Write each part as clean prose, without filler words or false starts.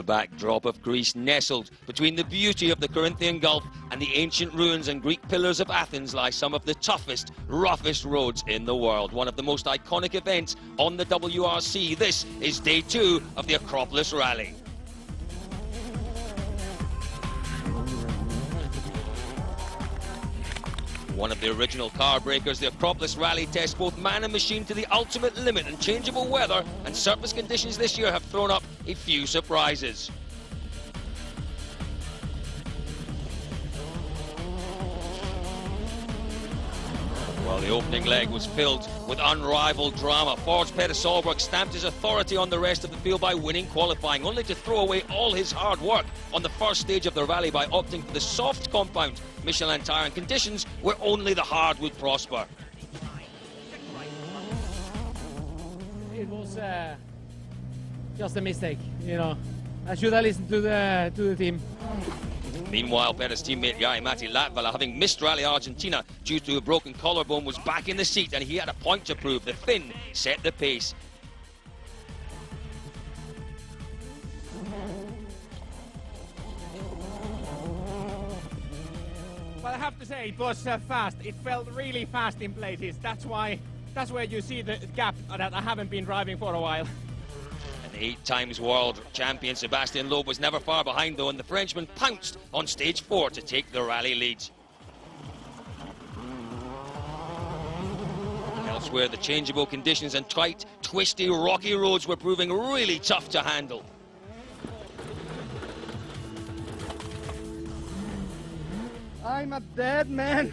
the backdrop of Greece, nestled between the beauty of the Corinthian Gulf and the ancient ruins and Greek pillars of Athens, lie some of the toughest, roughest roads in the world. One of the most iconic events on the WRC. This is day 2 of the Acropolis Rally. One of the original car breakers, the Acropolis Rally tests both man and machine to the ultimate limit, and changeable weather and surface conditions this year have thrown up a few surprises. Well, the opening leg was filled with unrivaled drama. Ford's Peter Solberg stamped his authority on the rest of the field by winning qualifying, only to throw away all his hard work on the first stage of the rally by opting for the soft compound Michelin tyre in conditions where only the hard would prosper. It was just a mistake, you know. I should have listened to the team. Meanwhile, Perez's teammate Matti Latvala, having missed Rally Argentina due to a broken collarbone, was back in the seat and he had a point to prove. The Finn set the pace. But I have to say, it was fast. It felt really fast in places. That's where you see the gap that I haven't been driving for a while. And the 8-times world champion Sébastien Loeb was never far behind though, and the Frenchman pounced on stage 4 to take the rally lead. Elsewhere, the changeable conditions and tight, twisty, rocky roads were proving really tough to handle. I'm a dead man.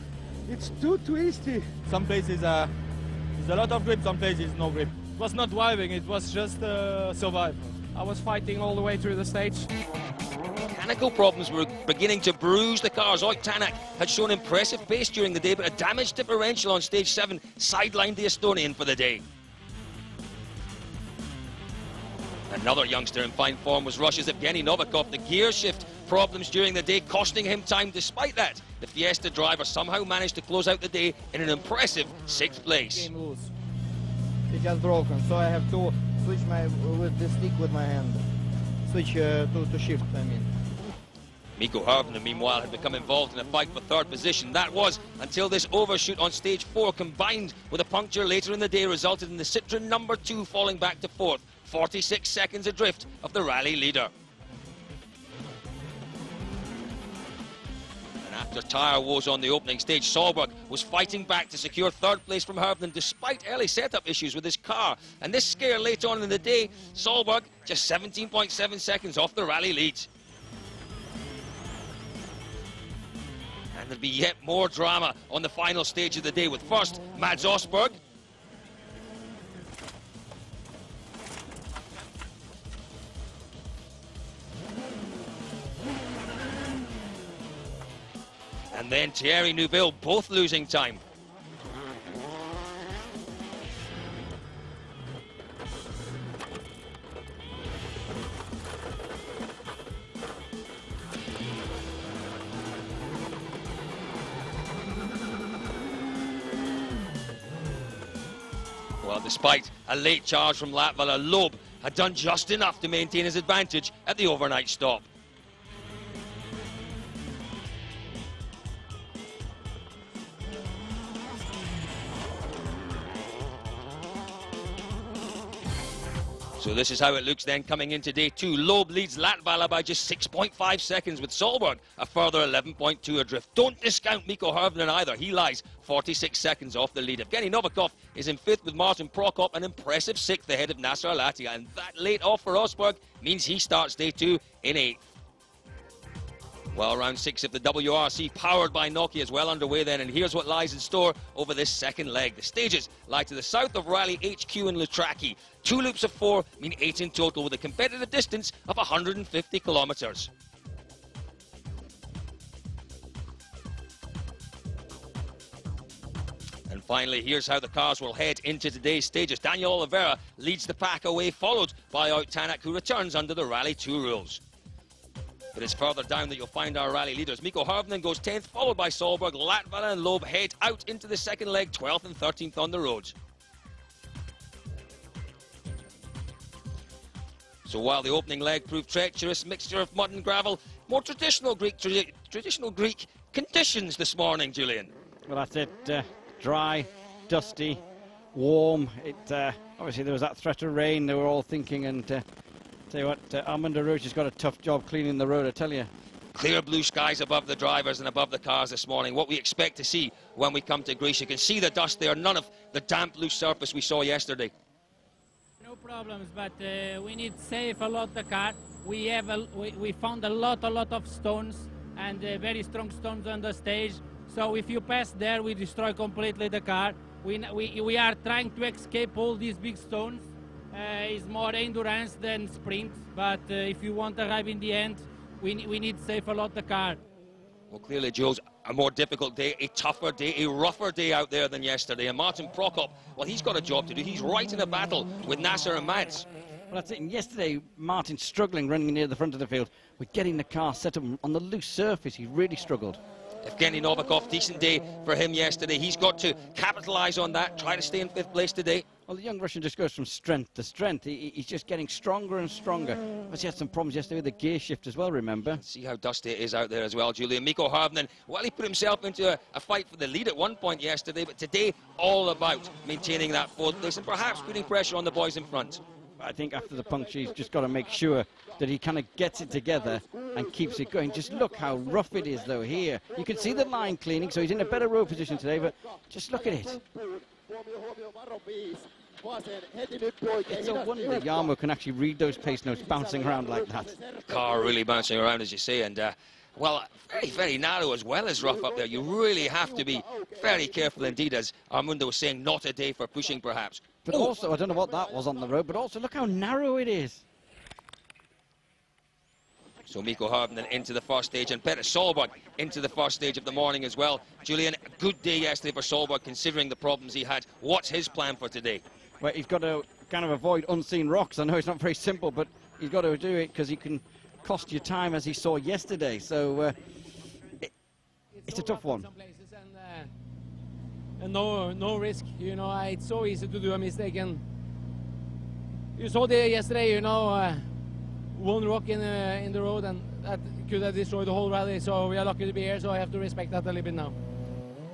It's too twisty. Some places there's a lot of grip, some places no grip. It was not driving, it was just survival. I was fighting all the way through the stage. Mechanical problems were beginning to bruise the cars. Oyt Tanak had shown impressive pace during the day, but a damaged differential on stage 7 sidelined the Estonian for the day. Another youngster in fine form was Russia's Evgeny Novikov. The gear shift problems during the day costing him time. Despite that, the Fiesta driver somehow managed to close out the day in an impressive 6th place. Game loose. It has broken, so I have to switch with the stick with my hand. Switch to shift, I mean. Mikko Hirvonen, meanwhile, had become involved in a fight for 3rd position. That was until this overshoot on stage 4, combined with a puncture later in the day, resulted in the Citroën number 2 falling back to 4th, 46 seconds adrift of the rally leader. And after tyre woes on the opening stage, Solberg was fighting back to secure 3rd place from Hirvonen despite early setup issues with his car. And this scare late on in the day, Solberg just 17.7 seconds off the rally lead. And there'll be yet more drama on the final stage of the day, with first Mads Osberg. And then Thierry Neuville, both losing time. Well, despite a late charge from Latvala, Loeb had done just enough to maintain his advantage at the overnight stop. So this is how it looks then coming into day 2. Loeb leads Latvala by just 6.5 seconds, with Solberg a further 11.2 adrift. Don't discount Mikko Hirvonen either. He lies 46 seconds off the lead. Evgeny Novikov is in 5th with Martin Prokop, an impressive 6th ahead of Nasser Al-Attiyah. And that late off for Osberg means he starts day 2 in 8th. Well, round 6 of the WRC, powered by Nokia, is well underway then, and here's what lies in store over this second leg. The stages lie to the south of Rally HQ in Lutraki. 2 loops of 4 mean 8 in total, with a competitive distance of 150 kilometres. And finally, here's how the cars will head into today's stages. Daniel Oliveira leads the pack away, followed by Oyt Tanak, who returns under the Rally 2 rules. But it's further down that you'll find our rally leaders. Mikko Hirvonen goes 10th, followed by Solberg. Latvala and Loeb head out into the second leg, 12th and 13th on the roads. So while the opening leg proved treacherous, mixture of mud and gravel, more traditional Greek conditions this morning, Julian. Well, that's it. Dry, dusty, warm. Obviously there was that threat of rain. They were all thinking, and tell you what, Armando Roach has got a tough job cleaning the road, I tell you. Clear blue skies above the drivers and above the cars this morning. What we expect to see when we come to Greece. You can see the dust there, none of the damp loose surface we saw yesterday. No problems, but we need safe a lot the car. We found a lot of stones and very strong stones on the stage. So if you pass there, we destroy completely the car. We are trying to escape all these big stones. It's more endurance than sprint, but if you want to arrive in the end, we need safe a lot the car. Well, clearly, Jules, a more difficult day, a tougher day, a rougher day out there than yesterday. And Martin Prokop, well, he's got a job to do. He's right in a battle with Nasser and Mads. Well, that's it. And yesterday, Martin struggling running near the front of the field with getting the car set up on the loose surface. He really struggled. Evgeny Novikov, decent day for him yesterday. He's got to capitalise on that, try to stay in 5th place today. Well, the young Russian just goes from strength to strength. He's just getting stronger and stronger. But he had some problems yesterday with the gear shift as well, remember? See how dusty it is out there as well, Julian. Mikko Harvinen, well, he put himself into a fight for the lead at one point yesterday, but today, all about maintaining that 4th place and perhaps putting pressure on the boys in front. I think after the puncture, he's just got to make sure that he kind of gets it together and keeps it going. Just look how rough it is, though, here. You can see the line cleaning, so he's in a better road position today, but just look at it. It's a wonder that Jarmo can actually read those pace notes bouncing around like that. Car really bouncing around, as you say, and well, very, very narrow as well as rough up there. You really have to be very careful indeed, as Armando was saying, not a day for pushing perhaps. But also, I don't know what that was on the road, but also look how narrow it is. So Mikko Harvinen into the first stage, and Petter Solberg into the first stage of the morning as well. Julian, a good day yesterday for Solberg, considering the problems he had. What's his plan for today? Well, he's got to kind of avoid unseen rocks. I know it's not very simple, but he's got to do it because he can cost you time, as he saw yesterday. So it's a tough one. And no risk, you know. It's so easy to do a mistake, and you saw there yesterday, you know, one rock in the road, and that could have destroyed the whole rally. So we are lucky to be here, so I have to respect that a little bit now.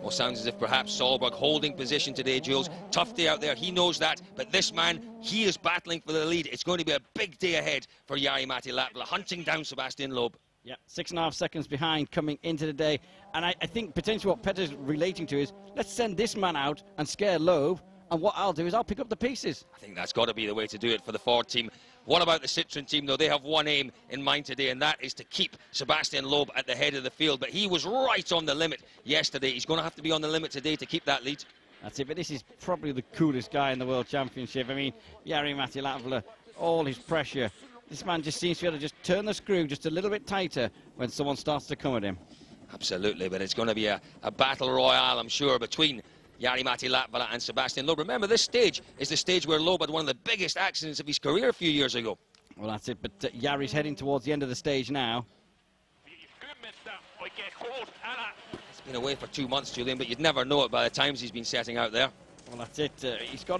Well, sounds as if perhaps Solberg holding position today, Jules. Tough day out there, he knows that, but this man, he is battling for the lead. It's going to be a big day ahead for Jari-Matti Latvala, hunting down Sebastian Loeb. Yeah, 6.5 seconds behind coming into the day. And I think potentially what Petter's relating to is, let's send this man out and scare Loeb, and what I'll do is I'll pick up the pieces. I think that's got to be the way to do it for the Ford team. What about the Citroen team, though? They have one aim in mind today, and that is to keep Sebastian Loeb at the head of the field. But he was right on the limit yesterday. He's going to have to be on the limit today to keep that lead. That's it, but this is probably the coolest guy in the World Championship. I mean, Jari-Matti Latvala, all his pressure. This man just seems to be able to just turn the screw just a little bit tighter when someone starts to come at him. Absolutely, but it's going to be a battle royale, I'm sure, between Jari-Matti Latvala and Sebastian Loeb. Remember, this stage is the stage where Loeb had one of the biggest accidents of his career a few years ago. Well, that's it, but Jari's heading towards the end of the stage now. He's been away for 2 months, Julian, but you'd never know it by the times he's been setting out there. Well, that's it. He's got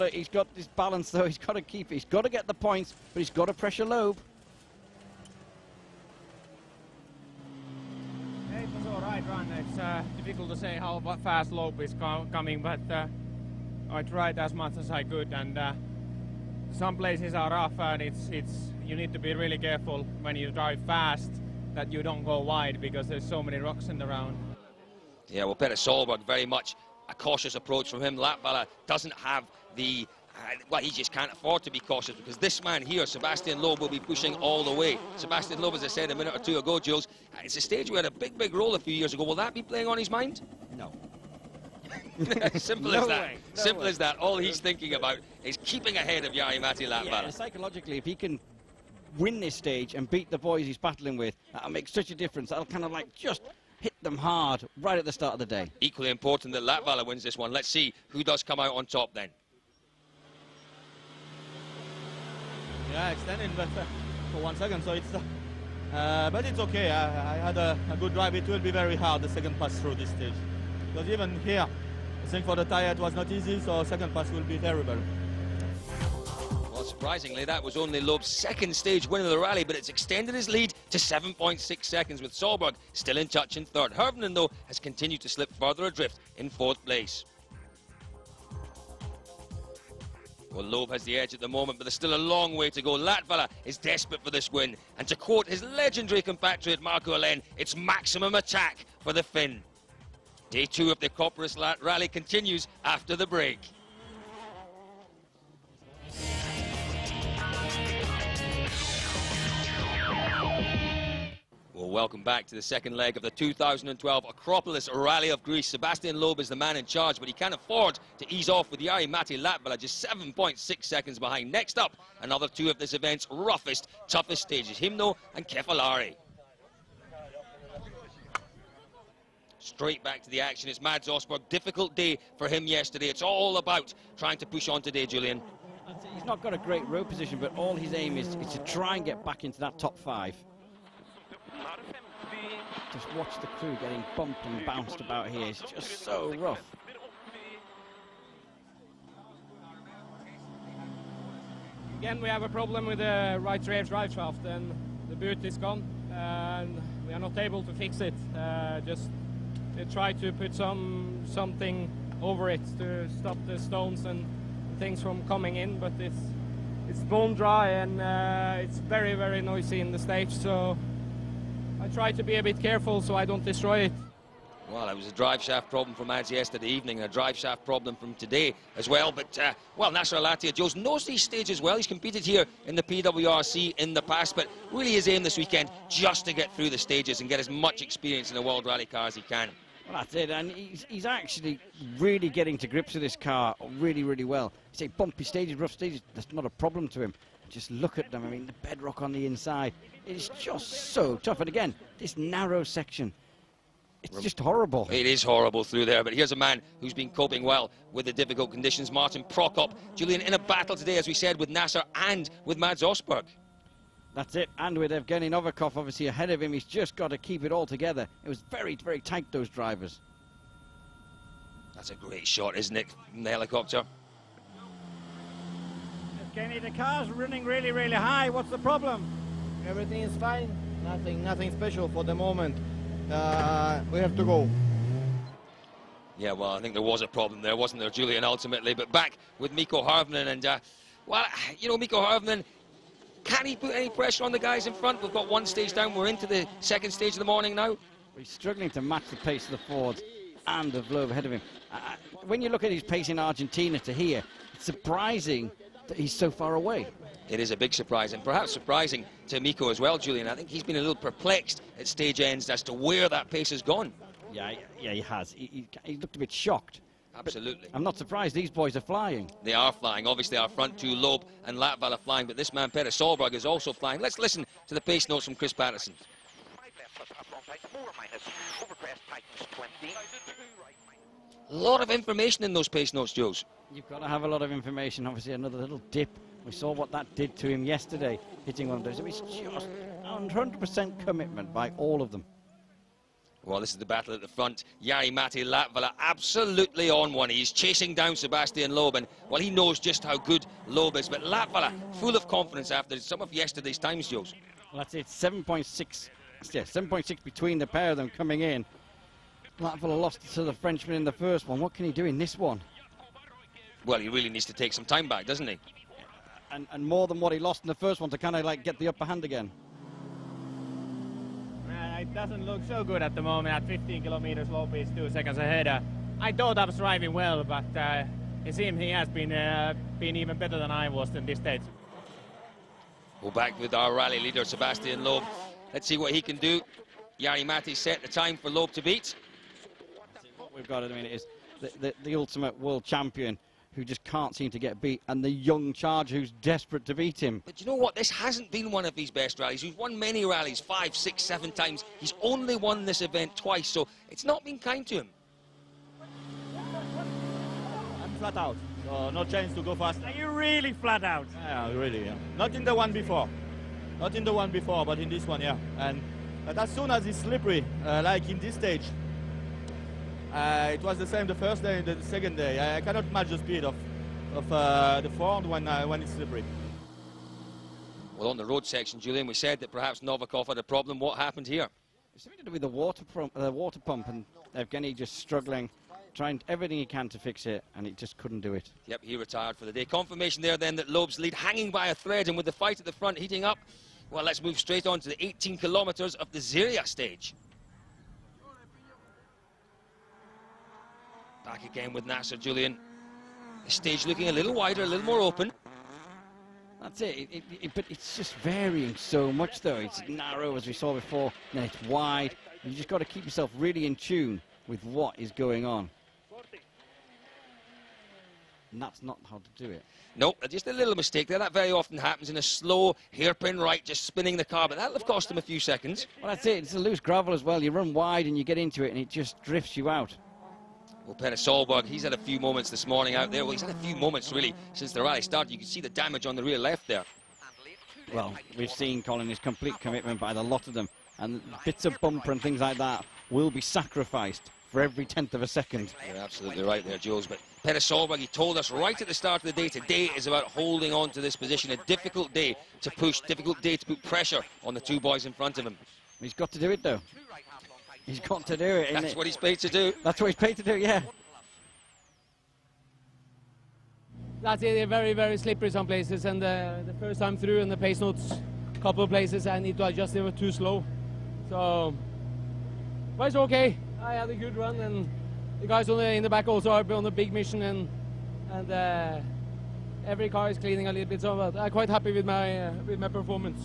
this balance, though. He's got to keep it. He's got to get the points, but he's got to pressure Loeb. It was all right run. It's difficult to say how fast Loeb is coming, but I tried as much as I could, and some places are rough, and you need to be really careful when you drive fast that you don't go wide, because there's so many rocks in the round. Yeah, well, Petter Solberg, very much a cautious approach from him. Latvala doesn't have the... well, he just can't afford to be cautious, because this man here, Sebastian Loeb, will be pushing all the way. Sebastian Loeb, as I said a minute or two ago, Jules, it's a stage where he had a big role a few years ago. Will that be playing on his mind? No. Simple as that. Simple as that. All he's thinking about is keeping ahead of Jari-Matti Latvala. Yeah, psychologically, if he can win this stage and beat the boys he's battling with, that'll make such a difference. That'll kind of like just hit them hard right at the start of the day. Equally important that Latvala wins this one. Let's see who does come out on top then. Yeah, extending, but for 1 second, so it's... but it's okay. I had a good drive. It will be very hard, the second pass through this stage. Because even here, I think for the tire it was not easy, so second pass will be terrible. Well, Well, surprisingly, that was only Loeb's second stage win of the rally, but it's extended his lead to 7.6 seconds, with Solberg still in touch in third. Hirvonen, though, has continued to slip further adrift in fourth place. Well, Loeb has the edge at the moment, but there's still a long way to go. Latvala is desperate for this win, and to quote his legendary compatriot Marco Alén, it's maximum attack for the Finn. Day 2 of the Acropolis Rally continues after the break. Well, welcome back to the second leg of the 2012 Acropolis Rally of Greece. Sebastian Loeb is the man in charge, but he can't afford to ease off with Jari-Matti Latvala just 7.6 seconds behind. Next up, another two of this event's roughest, toughest stages, Himno and Kefalari. Straight back to the action, it's Mads Osberg. Difficult day for him yesterday. It's all about trying to push on today, Julian. He's not got a great road position, but all his aim is to try and get back into that top 5. Just watch the crew getting bumped and bounced about here. It's just so rough. Again, we have a problem with the right rear drive shaft, and the boot is gone, and we are not able to fix it. Just try to put something over it to stop the stones and things from coming in, but it's bone dry, and it's very, very noisy in the stage, so I try to be a bit careful so I don't destroy it. Well, it was a drive shaft problem from Mads yesterday evening, and a drive shaft problem from today as well. But, well, Nasser Al-Attiyah, Joes, knows these stages well. He's competed here in the PWRC in the past, but really his aim this weekend just to get through the stages and get as much experience in a World Rally car as he can. Well, that's it, and he's actually really getting to grips with this car really, really well. You say bumpy stages, rough stages, that's not a problem to him. Just look at them. I mean, the bedrock on the inside, it's just so tough. And again, this narrow section, it's just horrible. It is horrible through there, but here's a man who's been coping well with the difficult conditions, Martin Prokop. Julian, in a battle today, as we said, with Nasser and with Mads Osberg. That's it, and with Evgeny Novikov obviously ahead of him, he's just got to keep it all together. It was very, very tight, those drivers. That's a great shot, isn't it, from the helicopter? Evgeny, the car's running really, really high. What's the problem? Everything is fine. Nothing special for the moment. We have to go. Yeah, well, I think there was a problem there, wasn't there, Julian, ultimately? But back with Mikko Hirvonen, and, well, you know, Mikko Hirvonen, can he put any pressure on the guys in front? We've got one stage down. We're into the second stage of the morning now. He's struggling to match the pace of the Fords and of Loeb ahead of him. When you look at his pace in Argentina to here, it's surprising that he's so far away. It is a big surprise, and perhaps surprising to Mikko as well, Julian. I think he's been a little perplexed at stage ends as to where that pace has gone. Yeah, he has. He looked a bit shocked. Absolutely. But I'm not surprised. These boys are flying. They are flying. Obviously, our front two, Loeb and Latvala, are flying, but this man, Petter Solberg, is also flying. Let's listen to the pace notes from Chris Patterson. A lot of information in those pace notes, Joes. You've got to have a lot of information. Obviously, another little dip. We saw what that did to him yesterday, hitting one of those. It's just 100% commitment by all of them. Well, this is the battle at the front. Jari-Matti Latvala absolutely on one. He's chasing down Sebastian Loeb, and, well, he knows just how good Loeb is. But Latvala, full of confidence after some of yesterday's times, Joes. Well, that's it. 7.6. Yeah, 7.6 between the pair of them coming in. Latvala lost to the Frenchman in the first one. What can he do in this one? Well, he really needs to take some time back, doesn't he? And more than what he lost in the first one to kind of like get the upper hand again. It doesn't look so good at the moment. At 15 kilometers, Loeb is 2 seconds ahead. I thought I was driving well, but it seems he has been even better than I was in this stage. We're back with our rally leader, Sebastian Loeb. Let's see what he can do. Jari-Matti set the time for Loeb to beat. What we've got at the minute is the ultimate world champion who just can't seem to get beat, and the young charger who's desperate to beat him. But you know what? This hasn't been one of his best rallies. He's won many rallies, 5, 6, 7 times. He's only won this event twice, so it's not been kind to him. I'm flat out, so no chance to go fast. Are you really flat out? Yeah, really, yeah. Not in the one before. Not in the one before, but in this one, yeah. But as soon as it's slippery, like in this stage, it was the same the first day and the second day. I cannot match the speed of the Ford when it's slippery. Well, on the road section, Julian, we said that perhaps Novikov had a problem. What happened here? It's something to do with the water pump, and Evgeny just struggling, trying everything he can to fix it, and he just couldn't do it. Yep, he retired for the day. Confirmation there then that Loeb's lead hanging by a thread, and with the fight at the front heating up, well, let's move straight on to the 18 kilometres of the Ziria stage. Back again with Nasser, Julian. The stage looking a little wider, a little more open. That's it. But it's just varying so much, though. It's narrow, as we saw before, then it's wide. You just got to keep yourself really in tune with what is going on. And that's not how to do it. Nope, just a little mistake there. That very often happens in a slow hairpin right, just spinning the car, but that'll have cost him a few seconds. Well, that's it. It's a loose gravel as well. You run wide and you get into it, and it just drifts you out. Well, Petter Solberg, he's had a few moments this morning out there. Well, he's had a few moments, really, since the rally started. You can see the damage on the rear left there. Well, we've seen, Colin, his complete commitment by the lot of them. And bits of bumper and things like that will be sacrificed for every tenth of a second. You're absolutely right there, Jules. But Petter Solberg, he told us right at the start of the day, today is about holding on to this position. A difficult day to push, difficult day to put pressure on the two boys in front of him. He's got to do it, though. He's got to do it. That's what he's paid to do. That's what he's paid to do, yeah. That's it, they're very, very slippery some places, and the first time through in the pace notes, a couple of places I need to adjust, they were too slow. So, but it's okay. I had a good run, and the guys in the back also are on a big mission, and every car is cleaning a little bit, so I'm quite happy with my performance.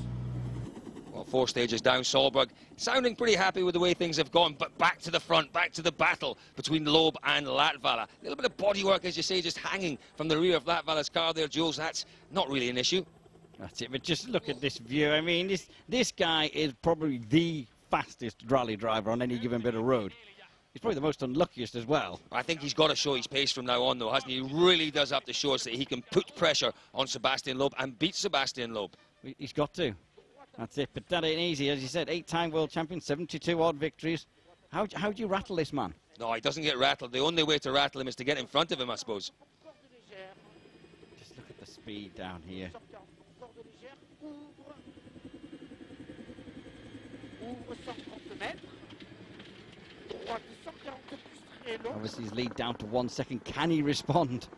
Well, 4 stages down, Solberg sounding pretty happy with the way things have gone, but back to the front, back to the battle between Loeb and Latvala. A little bit of bodywork, as you say, just hanging from the rear of Latvala's car there, Jules. That's not really an issue. That's it, but just look at this view. I mean, this guy is probably the fastest rally driver on any given bit of road. He's probably the most unluckiest as well. I think he's got to show his pace from now on, though, hasn't he? He really does have to show us that he can put pressure on Sebastian Loeb and beat Sebastian Loeb. He's got to. That's it, but that ain't easy. As you said, 8-time world champion, 72 odd victories. How do you rattle this man? No, he doesn't get rattled. The only way to rattle him is to get in front of him, I suppose. Just look at the speed down here. Obviously his lead down to 1 second. Can he respond?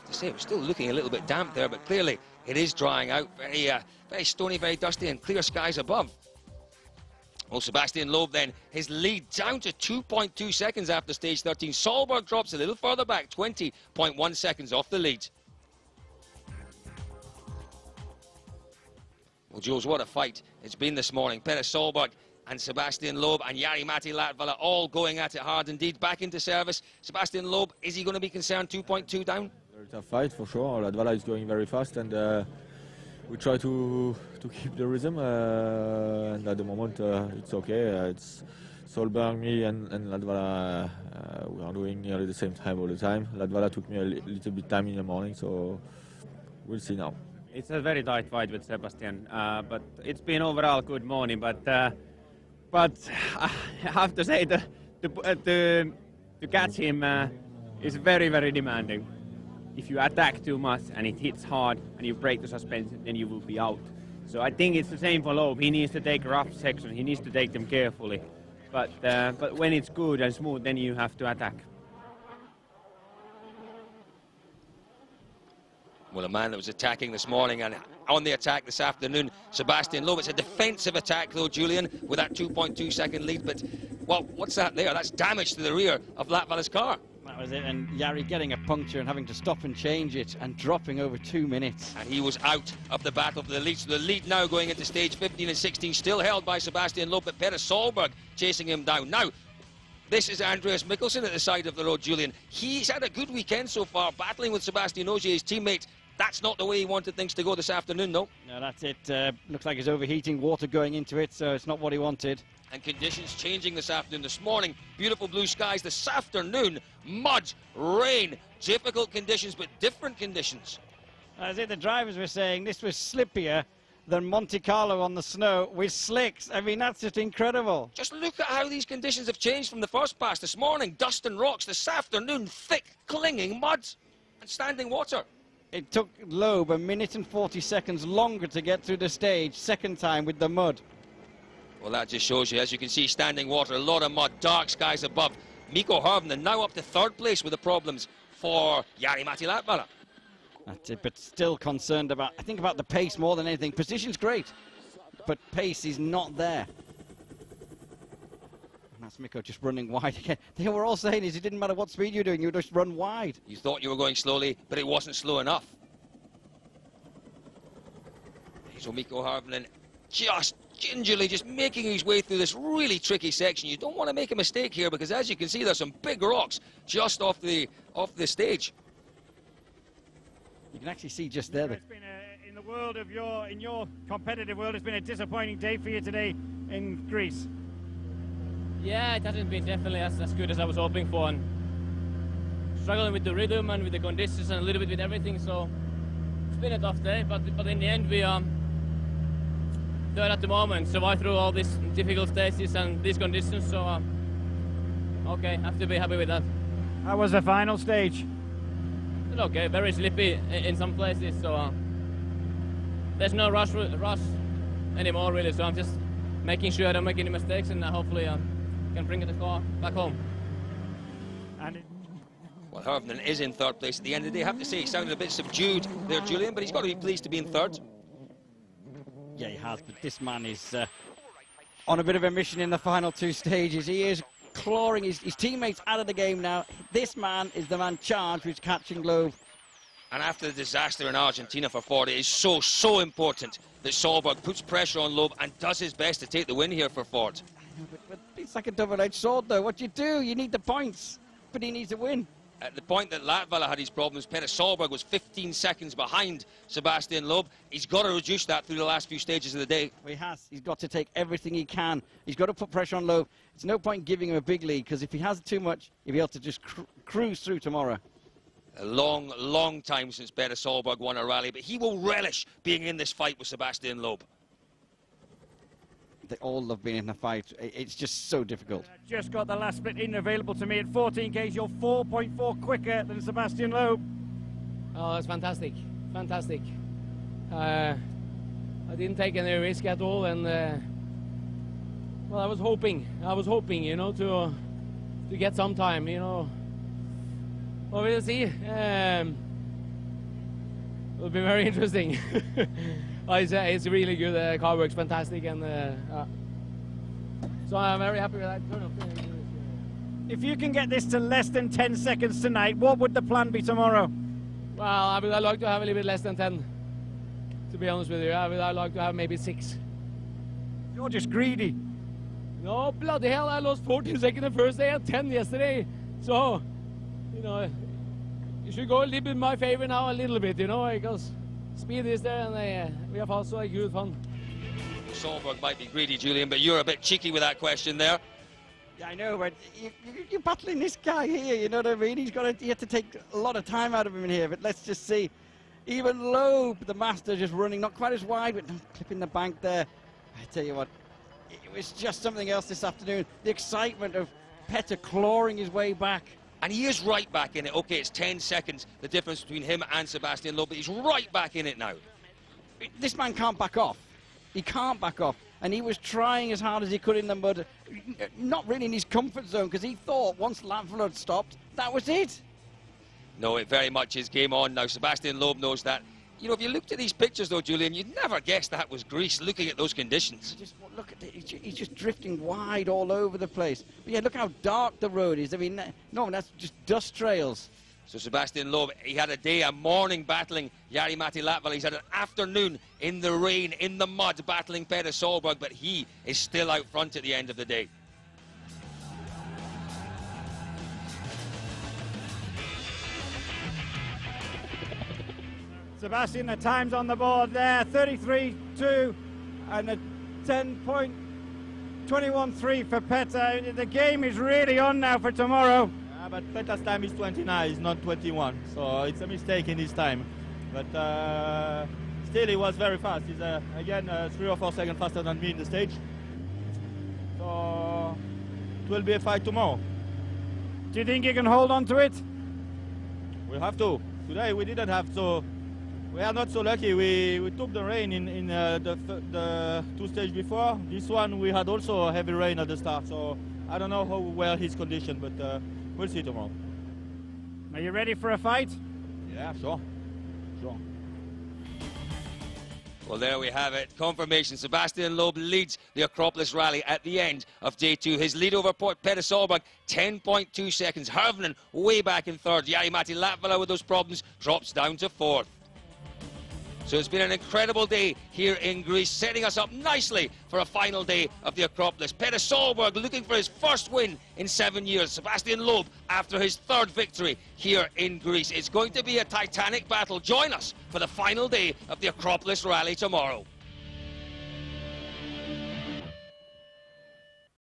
To say, we're still looking a little bit damp there, but clearly it is drying out. Very stony, very dusty, and clear skies above. Well, Sebastian Loeb then, his lead down to 2.2 seconds after stage 13. Solberg drops a little further back, 20.1 seconds off the lead. Well, Jules, what a fight it's been this morning. Petter Solberg and Sebastian Loeb and Jari-Matti Latvala all going at it hard indeed. Back into service. Sebastian Loeb, is he going to be concerned 2.2 down? Very tough fight for sure. Latvala is going very fast, and we try to keep the rhythm. And at the moment, it's okay. It's Solberg, me, and Latvala. We are doing nearly the same time all the time. Latvala took me a little bit time in the morning, so we'll see now. It's a very tight fight with Sebastian, but it's been overall good morning. But I have to say that to catch him is very, very demanding. If you attack too much and it hits hard and you break the suspension, then you will be out. So I think it's the same for Loeb. He needs to take rough sections. He needs to take them carefully. But when it's good and smooth, then you have to attack. Well, a man that was attacking this morning and on the attack this afternoon, Sebastian Loeb. It's a defensive attack, though, Julian, with that 2.2 second lead. But, well, what's that there? That's damage to the rear of Latvala's car. That was it, and Jari getting a puncture and having to stop and change it and dropping over 2 minutes. And he was out of the battle for the lead. So the lead now going into stage 15 and 16, still held by Sebastian Loeb, but Petter Solberg chasing him down. Now, this is Andreas Mikkelsen at the side of the road, Julian. He's had a good weekend so far, battling with Sebastian Ogier, his teammate. That's not the way he wanted things to go this afternoon, though. No, that's it. Looks like it's overheating, water going into it, so it's not what he wanted. And conditions changing this afternoon. This morning, beautiful blue skies. This afternoon, mud, rain, difficult conditions, but different conditions. As the drivers were saying, this was slippier than Monte Carlo on the snow with slicks. I mean, that's just incredible. Just look at how these conditions have changed from the first pass. This morning, dust and rocks. This afternoon, thick, clinging mud and standing water. It took Loeb 1 minute and 40 seconds longer to get through the stage, second time with the mud. Well, that just shows you, as you can see, standing water, a lot of mud, dark skies above. Mikko Hirvonen now up to third place with the problems for Jari-Matti Latvala. That's it, but still concerned about, I think, about the pace more than anything. Position's great, but pace is not there. And that's Mikko just running wide again. They were all saying is it didn't matter what speed you're doing, you just run wide. You thought you were going slowly, but it wasn't slow enough. So Mikko Hirvonen just gingerly just making his way through this really tricky section. You don't want to make a mistake here because, as you can see, there's some big rocks just off the stage. You can actually see just there. It's been in the world of in your competitive world, it's been a disappointing day for you today in Greece. Yeah, it hasn't been definitely as good as I was hoping for, and struggling with the rhythm and with the conditions and a little bit with everything. So it's been a tough day, but in the end we are third at the moment. Survived through all these difficult stages and these conditions. So okay, have to be happy with that. How was the final stage? Okay, very slippy in some places, so there's no rush anymore really, so I'm just making sure I don't make any mistakes, and hopefully can bring the car back home. Well, Hirvonen is in third place at the end of the day. I have to say, he sounded a bit subdued there, Julian, but he's got to be pleased to be in third. Yeah, he has, but this man is on a bit of a mission in the final two stages. He is clawing his teammates out of the game now. This man is the man charged with catching Loeb. And after the disaster in Argentina for Ford, it is so important that Solberg puts pressure on Loeb and does his best to take the win here for Ford. But it's like a double-edged sword, though. What do? You need the points, but he needs to win. At the point that Latvala had his problems, Petter Solberg was 15 seconds behind Sebastian Loeb. He's got to reduce that through the last few stages of the day. He has. He's got to take everything he can. He's got to put pressure on Loeb. It's no point giving him a big lead, because if he has too much, he'll be able to just cruise through tomorrow. A long time since Petter Solberg won a rally, but he will relish being in this fight with Sebastian Loeb. They all love being in a fight. It's just so difficult. Just got the last split in available to me at 14Ks. You're 4.4 quicker than Sebastian Loeb. Oh, that's fantastic, fantastic. I didn't take any risk at all, and well, I was hoping, you know, to get some time, you know. Well, we'll see. It'll be very interesting. It's really good. Car works fantastic, and so I'm very happy with that. If you can get this to less than 10 seconds tonight, what would the plan be tomorrow? Well, I'd like to have a little bit less than 10. To be honest with you, I'd like to have maybe 6. You're just greedy. No, bloody hell! I lost 14 seconds the first day and 10 yesterday. So, you know, you should go a little bit in my favor now, a little bit, you know, because speed is there, and we have also a good fun. Solberg might be greedy, Julian, but you're a bit cheeky with that question there. Yeah, I know, but you're battling this guy here, you know what I mean? You have to take a lot of time out of him in here, but let's just see. Even Loeb, the master, just running, not quite as wide, but clipping the bank there. I tell you what, it was just something else this afternoon. The excitement of Petter clawing his way back. And he is right back in it. Okay, it's 10 seconds, the difference between him and Sebastian Loeb, but he's right back in it now. This man can't back off. He can't back off. And he was trying as hard as he could in the mud, not really in his comfort zone, because he thought once Latvala had stopped, that was it. No, it very much is game on now. Sebastian Loeb knows that. You know, if you looked at these pictures, though, Julian, you'd never guess that was Greece, looking at those conditions. Just look at it. He's just drifting wide all over the place. But yeah, look how dark the road is. I mean, no, that's just dust trails. So Sebastian Loeb, he had a morning battling Jari-Matti Latvala. He's had an afternoon in the rain, in the mud, battling Petter Solberg, but he is still out front at the end of the day. Sebastian, the time's on the board there, 33.2 and a 10.213 for Petter. The game is really on now for tomorrow. But Petter's time is 29, it's not 21, so it's a mistake in his time. But still, he was very fast. He's again 3 or 4 seconds faster than me in the stage. So it will be a fight tomorrow. Do you think you can hold on to it? We'll have to. Today we didn't have, so We are not so lucky. We took the rain in the two stages before. This one we had also heavy rain at the start, so I don't know how well his condition, but we'll see tomorrow. Are you ready for a fight? Yeah, sure. Well, there we have it. Confirmation. Sebastian Loeb leads the Acropolis Rally at the end of day 2. His lead over Petter Solberg, 10.2 seconds. Hervnen way back in 3rd. Jari-Matti Latvala with those problems drops down to 4th. So it's been an incredible day here in Greece, setting us up nicely for a final day of the Acropolis. Petter Solberg looking for his first win in 7 years. Sebastian Loeb after his 3rd victory here in Greece. It's going to be a titanic battle. Join us for the final day of the Acropolis Rally tomorrow.